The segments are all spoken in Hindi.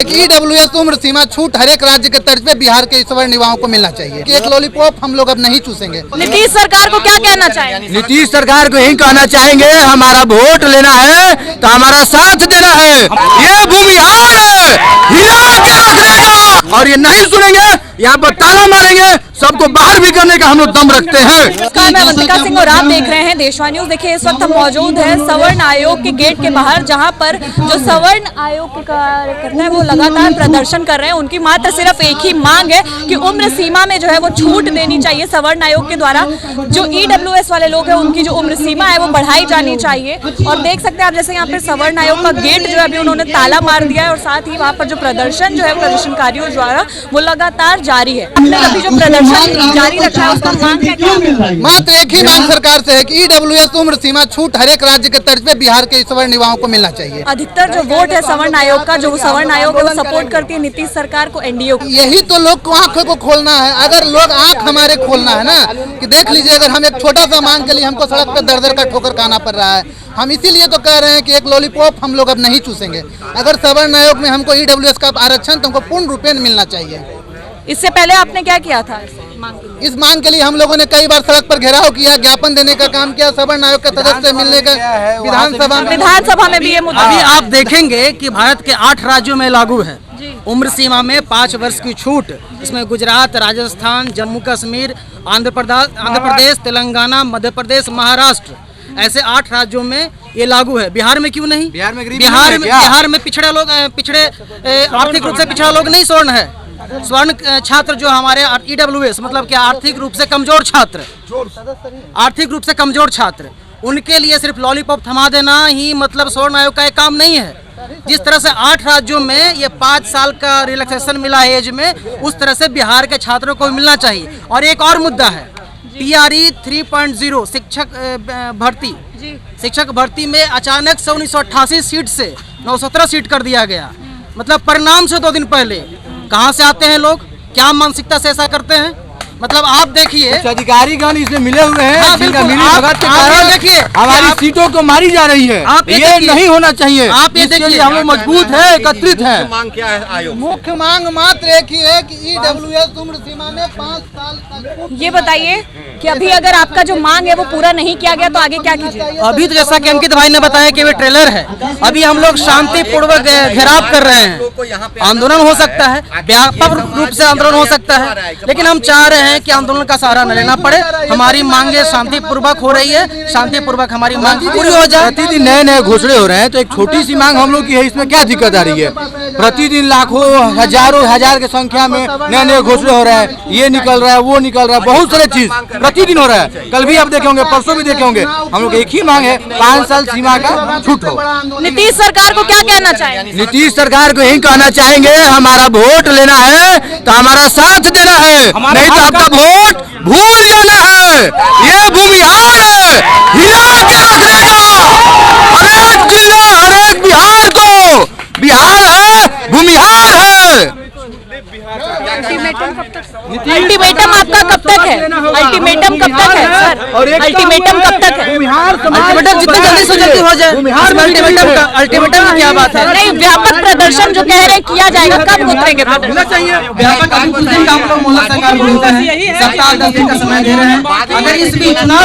एक ईडब्ल्यूएस उम्र सीमा छूट हर एक राज्य के तर्ज पे बिहार के सवर्ण युवाओं को मिलना चाहिए कि एक लॉलीपॉप हम लोग अब नहीं चूसेंगे। नीतीश सरकार को क्या कहना चाहेंगे? नीतीश सरकार को यही कहना चाहेंगे, हमारा वोट लेना है तो हमारा साथ देना है। ये भूमिहार है, हिला के रख देगा और ये नहीं सुनेंगे, यहाँ पर ताला मारेंगे, सबको बाहर भी करने का हम लोग दम रखते हैं। नमस्कार, मैं अवंतिका सिंह और आप देख रहे हैं देशवा न्यूज। देखिए इस वक्त हम मौजूद है सवर्ण आयोग के गेट के बाहर, जहां पर जो सवर्ण आयोग के कार्यकर्ता है वो लगातार प्रदर्शन कर रहे हैं। उनकी मात्र सिर्फ एक ही मांग है कि उम्र सीमा में जो है वो छूट देनी चाहिए सवर्ण आयोग के द्वारा। जो ईडब्ल्यूएस वाले लोग हैं उनकी जो उम्र सीमा है वो बढ़ाई जानी चाहिए। और देख सकते हैं आप, जैसे यहाँ पे सवर्ण आयोग का गेट जो है अभी उन्होंने ताला मार दिया है और साथ ही वहाँ पर जो प्रदर्शन जो है प्रदर्शनकारियों द्वारा वो लगातार जारी है। आपने अभी जो प्रदर्शन जारी रखा है उसका मांग क्या है? मात्र एक ही मांग सरकार से है कि ईडब्ल्यूएस उम्र सीमा छूट हर एक राज्य के तर्ज पे बिहार के सवर्ण युवाओं को मिलना चाहिए। अधिकतर जो वोट है सवर्ण आयोग का, जो सवर्ण आयोग है वो सपोर्ट करती है नीतीश सरकार को, एनडीए को। यही तो लोग को आंखों को खोलना है। अगर लोग आंख हमारे खोलना है ना कि देख लीजिए, अगर हम एक छोटा सा मांग के लिए हमको सड़क पे दर दर का ठोकर खाना पड़ रहा है। हम इसीलिए तो कह रहे हैं कि एक लॉलीपॉप हम लोग अब नहीं चूसेंगे। अगर सवर्ण आयोग में हमको ईडब्ल्यूएस का आरक्षण तो हमको पूर्ण रूपेण मिलना चाहिए। इससे पहले आपने क्या किया था इस मांग के लिए? हम लोगों ने कई बार सड़क पर घेराव किया, ज्ञापन देने का काम किया, सवर्ण आयोग के सदस्य मिलने का विधानसभा में भी ये मुद्दा। अभी आप देखेंगे कि भारत के 8 राज्यों में लागू है उम्र सीमा में 5 वर्ष की छूट। इसमें गुजरात, राजस्थान, जम्मू कश्मीर, आंध्र प्रदेश, तेलंगाना, मध्य प्रदेश, महाराष्ट्र, ऐसे 8 राज्यों में ये लागू है। बिहार में क्यों नहीं? बिहार में पिछड़े लोग, आर्थिक रूप से पिछड़ा लोग नहीं स्वर्ण है। स्वर्ण छात्र जो हमारे ईडब्ल्यूएस मतलब क्या, आर्थिक रूप से कमजोर छात्र, आर्थिक रूप से कमजोर छात्र, उनके लिए सिर्फ लॉलीपॉप थमा देना ही मतलब स्वर्ण आयोग का एक काम नहीं है। जिस तरह से 8 राज्यों में ये 5 साल का रिलैक्सेशन मिला है एज में, उस तरह से बिहार के छात्रों को मिलना चाहिए। और एक और मुद्दा है PRE 3.0 शिक्षक भर्ती में अचानक से 1988 सीट से 917 सीट कर दिया गया। मतलब परिणाम से 2 दिन पहले कहाँ से आते हैं लोग, क्या मानसिकता से ऐसा करते हैं? मतलब आप देखिए अधिकारीगण इसमें मिले हुए हैं। हाँ, देखिए हमारी सीटों को मारी जा रही है। आप ये नहीं होना चाहिए। आप ये देखिए हम लोग मजबूत है, एकत्रित है। मांग क्या है आयोग? मुख्य मांग मात्र एक ही है कि ईडब्ल्यूएस उम्र सीमा में 5 साल तक। ये बताइए कि अभी अगर आपका जो मांग है वो पूरा नहीं किया गया तो आगे क्या कीजिए? अभी तो जैसा कि अंकित भाई ने बताया कि वे ट्रेलर है, अभी हम लोग शांतिपूर्वक घेराव कर रहे हैं। आंदोलन हो सकता है, व्यापक रूप से आंदोलन हो सकता है, लेकिन हम चाह रहे हैं कि आंदोलन का सहारा न लेना पड़े। हमारी मांगे शांतिपूर्वक हो रही है, शांतिपूर्वक हमारी मांग पूरी हो जाए। प्रतिदिन नए नए घोषणे हो रहे हैं, तो एक छोटी सी मांग हम लोग की है, इसमें क्या दिक्कत आ रही है? प्रतिदिन लाखों हजार की संख्या में नए नए घोषणे हो रहे हैं, ये निकल रहा है, वो निकल रहा है, बहुत सारे चीज प्रतिदिन हो रहा है। कल भी आप देखे होंगे, परसों भी देखे होंगे। हम लोग एक ही मांग है, 5 साल सीमा का छूट हो। नीतीश सरकार को क्या कहना चाहेंगे? नीतीश सरकार को यही कहना चाहेंगे, हमारा वोट लेना है तो हमारा साथ देना है, नहीं तो आपका वोट भूल जाना है। ये भूमिहार है, हिला के रख देगा हर एक जिला, हर एक बिहार को। बिहार है, भूमिहार है। अल्टीमेटम आपका कब तक है? अल्टीमेटम कब तक है सर? अल्टीमेटम कब तक है? अल्टीमेटम जितनी जल्दी से जल्दी हो जाए। अल्टीमेटम की क्या बात है? नहीं, व्यापक प्रदर्शन जो कह रहे हैं किया जाएगा, कब उतरेंगे? व्यापक अभी कुछ दिन का हम लोग मोहल्ला सरकार को होता है, सप्ताह 10 दिन का समय दे रहे हैं। अगर इस बीच चुनाव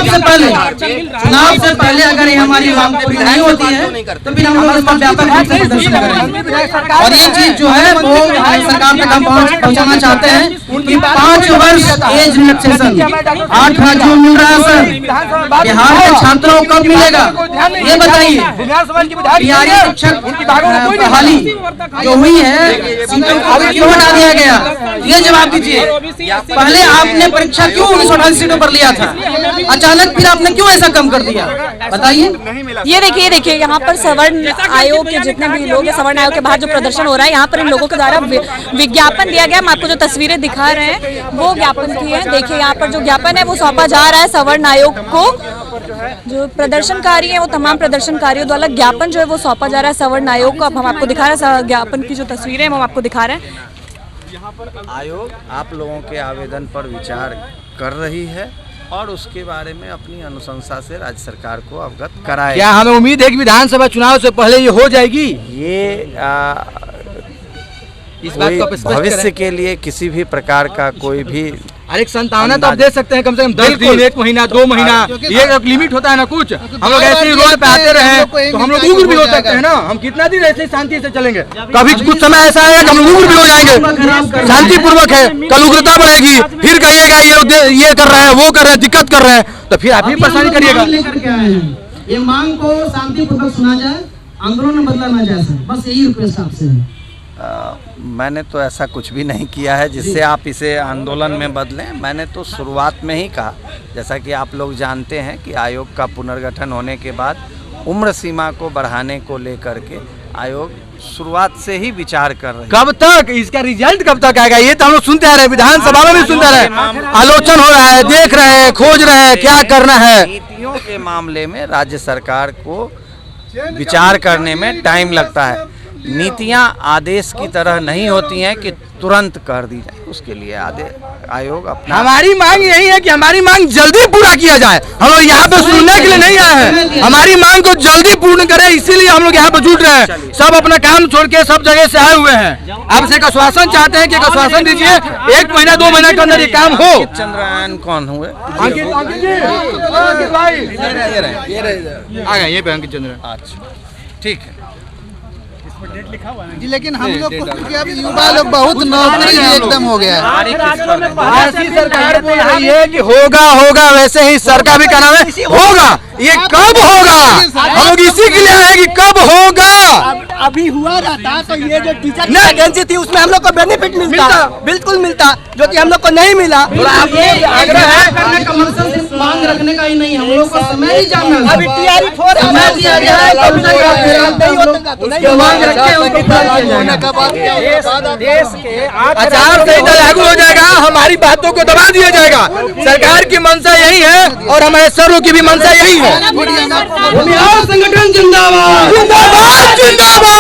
से पहले अगर ये हमारी मांग पूरी नहीं होती है तो फिर हम लोग इस पर व्यापक रूप से प्रदर्शन करेंगे। और ये चीज जो है वो सरकार तक हम पहुंचाना चाहते हैं कि 5 वर्ष एज रिलैक्सेशन 8 राज्यों में मिल रहा है सर, बिहार के छात्रों को कब मिलेगा ये बताइए। बिहारी शिक्षक बहाली जो हुई है, सीटों को क्यों हटा दिया गया, ये जवाब दीजिए। पहले आपने परीक्षा क्यों 1988 सीटों पर लिया था, अचानक फिर आपने क्यों ऐसा कम कर दिया, बताइए। ये देखिए यहाँ पर सवर्ण आयोग के जितने भी लोग हैं, सवर्ण आयोग के बाहर जो प्रदर्शन हो रहा है, यहाँ पर इन लोगों के द्वारा विज्ञापन दिया गया। हम आपको जो तस्वीरें दिखा रहे हैं वो ज्ञापन की है। देखिए यहाँ पर जो ज्ञापन है वो सौंपा जा रहा है सवर्ण आयोग को। जो प्रदर्शनकारी है वो तमाम प्रदर्शनकारियों द्वारा ज्ञापन जो है वो सौंपा जा रहा है सवर्ण आयोग को। अब हम आपको दिखा रहे हैं ज्ञापन की जो तस्वीरें हम आपको दिखा रहे हैं। आयोग आप लोगों के आवेदन पर विचार कर रही है और उसके बारे में अपनी अनुशंसा से राज्य सरकार को अवगत कराए। क्या हमें उम्मीद है कि विधानसभा चुनाव से पहले ये हो जाएगी? ये इस बात कोई को आप स्पष्ट भविष्य करें। के लिए किसी भी प्रकार का कोई भी एक संतावना तो आप दे सकते हैं, कम से कम 10 दिन, 1 महीना, 2 महीना, ये एक लिमिट होता है ना कुछ। हम लोग ऐसे ही रोड पे आते रहे तो हम लोग उग्र भी हो सकते हैं ना। हम कितना दिन ऐसे ही शांति से चलेंगे? कभी कुछ समय ऐसा है कि हम लोग उग्र भी हो जाएंगे। शांतिपूर्वक है, कल उग्रता बढ़ेगी, फिर कहिएगा ये कर रहे हैं, वो कर रहे हैं, दिक्कत कर रहे हैं, तो फिर आप ही परेशानी करिएगा। ये मांग को शांतिपूर्वक सुना जाए, आंदोलन बदला ना जाए सर, बस यही रिक्वेस्ट आपसे है। मैंने तो ऐसा कुछ भी नहीं किया है जिससे आप इसे आंदोलन में बदलें। मैंने तो शुरुआत में ही कहा, जैसा कि आप लोग जानते हैं कि आयोग का पुनर्गठन होने के बाद उम्र सीमा को बढ़ाने को लेकर के आयोग शुरुआत से ही विचार कर रहे हैं। कब तक इसका रिजल्ट कब तक आएगा? ये तो हम लोग सुनते आ रहे हैं, विधानसभा में भी सुनते आ रहे हैं, आलोचन हो रहा है, देख रहे हैं, खोज रहे हैं क्या करना है। नीतियों के मामले में राज्य सरकार को विचार करने में टाइम लगता है। नीतियां आदेश की तरह नहीं होती हैं कि तुरंत कर दी जाए, उसके लिए आयोग अपना। हमारी मांग यही है कि हमारी मांग जल्दी पूरा किया जाए। हम लोग यहाँ पे सुनने के लिए नहीं आए हैं, हमारी मांग को जल्दी पूर्ण करें, इसीलिए हम लोग यहाँ पे जुट रहे हैं। सब अपना काम छोड़ के सब जगह से आए हुए हैं। आपसे एक आश्वासन चाहते हैं कि एक आश्वासन दीजिए, 1 महीना 2 महीना के अंदर ये काम हो। चंद्रयान कौन हुए? अंकित भाई आ गए ये पे अंकित चंद्र। अच्छा, ठीक है। जी, लेकिन हम लोग को क्योंकि अब युवा लोग बहुत नौकरी में एकदम हो गया है। ऐसी सरकार बोल रही है कि होगा होगा, वैसे ही सरकार भी कहना है होगा। ये कब होगा? हम लोग इसी के लिए आए कि कब होगा। अभी हुआ रहता तो ये जो टीचर की वैकेंसी थी उसमें हम लोग को बेनिफिट मिलता, बिल्कुल मिलता, जो कि हम लोग को नहीं मिला। ये आग्रह है, मांग रखने का ही नहीं, हम लोग को समय ही जानना। अभी टीआरई 4 समय दिया गया है, देश के आचार संहिता लागू हो जाएगा, हमारी बातों को दबा दिया जाएगा। सरकार की मंशा यही है और हमारे सर्वों की भी मंशा यही है। बिहार संगठन जिंदाबाद, जिंदाबाद जिंदाबाद,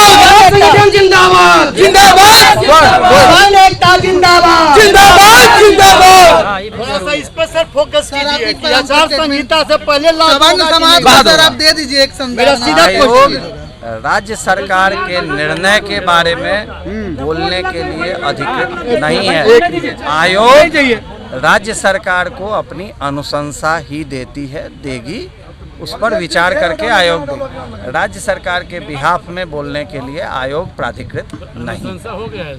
संगठन जिंदाबाद, जिंदाबाद एकता जिंदाबाद, जिंदाबाद जिंदाबाद। थोड़ा सा इस पर सर फोकस कीजिए कि आचार संहिता से पहले सवर्ण समाज को सर आप दे दीजिए एक संदेश। आयोग राज्य सरकार के निर्णय के बारे में बोलने के लिए अधिकृत नहीं है। आयोग राज्य सरकार को अपनी अनुशंसा ही देती है, देगी, उस पर विचार करके आयोग देगा। राज्य सरकार के बिहाफ में बोलने के लिए आयोग प्राधिकृत नहीं।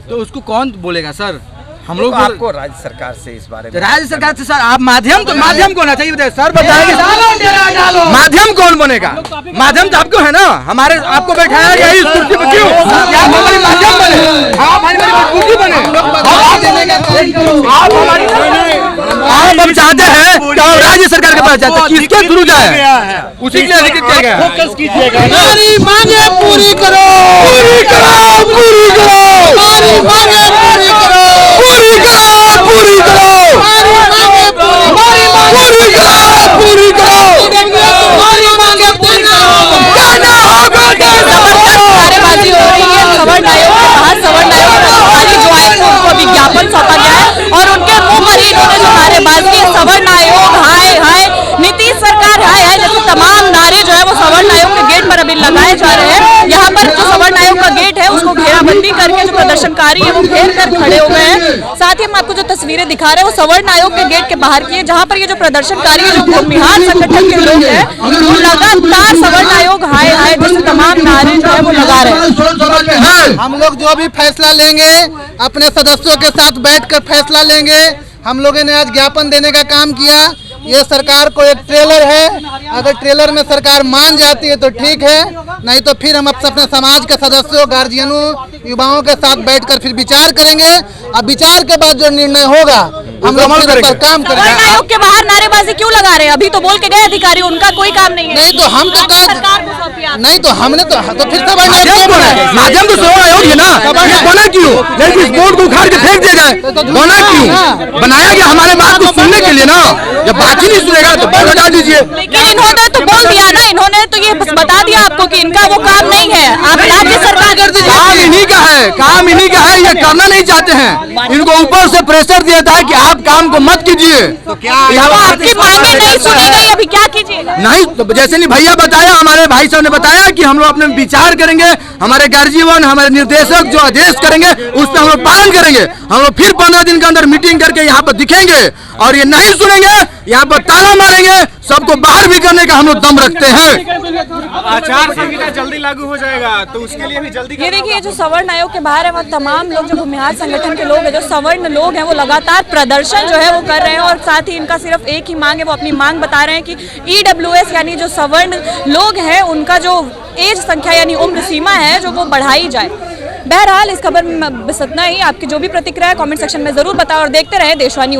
तो उसको कौन बोलेगा सर? हम लोग आपको राज्य सरकार से इस बारे में, राज्य सरकार से सर आप माध्यम कौन होना चाहिए बताइए सर, बताएंगे माध्यम कौन बनेगा? माध्यम तो आपको है ना, हमारे आपको बैठाया गया इस कुर्सी पे क्यों? आप हमारे माध्यम बने, आप हमारी कुर्सी बने। आप हम चाहते हैं कि हम राज्य सरकार के पास जाते हैं, किसके थ्रू जाए उसी के लिए अधिकृत किया गया। फोकस कीजिएगा। हमारी मांगे पूरी करो, पूरी करो, पूरी करो, हमारी मांगे पूरी करो, पूरी करो, पूरी करो, हमारी मांगे पूरी करो, पूरी करो, हमारी मांगे पूरी करो। करना होगा, करना होगा। नारेबाजी हो रही है सवर्ण आयोग के बाहर। सवर्ण आयोग के अधिकारी जो आए थे उनको विज्ञापन सौंपा गया है और उनके मुंह पर ही इन्होंने जो नारेबाजी है, सवर्ण आयोग हाय हाय, नीतीश सरकार हाय हाय, जैसे तमाम नारे जो है वो सवर्ण आयोग के गेट पर अभी लगाए जा रहे हैं। यहाँ पर जो सवर्ण आयोग का गेट है उसको घेराबंदी करके जो प्रदर्शनकारी है वो घेर कर खड़े हुए हैं। साथ ही हम आपको जो तस्वीरें दिखा रहे हैं वो सवर्ण आयोग के गेट के बाहर की है, जहाँ पर ये जो प्रदर्शनकारी है, जो भूमिहार संगठन के लोग हैं, वो लगातार सवर्ण आयोग हाय हाय जैसे तमाम नारे जो है वो लगा रहे हैं। हम लोग जो भी फैसला लेंगे अपने सदस्यों के साथ बैठकर फैसला लेंगे। हम लोगों ने आज ज्ञापन देने का काम किया। ये सरकार को एक ट्रेलर है, अगर ट्रेलर में सरकार मान जाती है तो ठीक है, नहीं तो फिर हम अपने समाज के सदस्यों, गार्जियनों, युवाओं के साथ बैठकर फिर विचार करेंगे। अब विचार के बाद जो निर्णय होगा हम लोग फिर उस पर काम सवर्ण करेंगे। आयोग के बाहर नारेबाजी क्यों लगा रहे हैं? अभी तो बोल के गए अधिकारी, उनका कोई काम नहीं है। नहीं तो हम तो सरकार को सौंपी आप। नहीं तो हमने तो फिर सवर्ण माध्यम आयोग कौन है? माध्यम तो सवर्ण आयोग है ना, ये बना क्यों? लेकिन इस बोर्ड को उखाड़ के फेंक दिया जाए, बना क्यों? बनाया गया हमारे बात को सुनने के लिए ना। जब बात ही नहीं सुनेगा तो बोर्ड हटा दीजिए। लेकिन इन्होंने तो बोल दिया ना, इन्होंने तो ये बता दिया आपको कि इनका वो काम नहीं है। आप राज्य सरकार कर दीजिए। काम इन्हीं का है, काम इन्हीं का है, ये करना नहीं चाहते हैं। इनको ऊपर से प्रेशर दिया था कि आप काम को मत कीजिए। तो क्या आपकी मांगे नहीं सुनी गई, अभी क्या कीजिए? नहीं तो जैसे नहीं भैया बताया, हमारे भाई साहब ने बताया कि हम लोग अपने विचार करेंगे, हमारे गार्जियन हमारे निर्देशक जो आदेश करेंगे उस पर हम लोग पालन करेंगे। हम लोग फिर 15 दिन के अंदर मीटिंग करके यहाँ पर दिखेंगे और ये नहीं सुनेंगे यहाँ पर ताला मारेंगे, सबको बाहर भी करने का हम लोग दम रखते हैं। आचार संहिता जल्दी लागू हो जाएगा तो उसके लिए भी जल्दी ये देखिए जो सवर्ण आयोग के बाहर है वहाँ तमाम लोग जो भूमिहार संगठन के लोग हैं, जो सवर्ण लोग हैं, वो लगातार प्रदर्शन जो है वो कर रहे हैं और साथ ही इनका सिर्फ एक ही मांग है, वो अपनी मांग बता रहे हैं कि EWS यानी जो सवर्ण लोग हैं उनका जो एज संख्या यानी उम्र सीमा है जो वो बढ़ाई जाए। बहरहाल इस खबर में बस इतना ही। आपकी जो भी प्रतिक्रिया है कमेंट सेक्शन में जरूर बताओ और देखते रहे देशवाणी।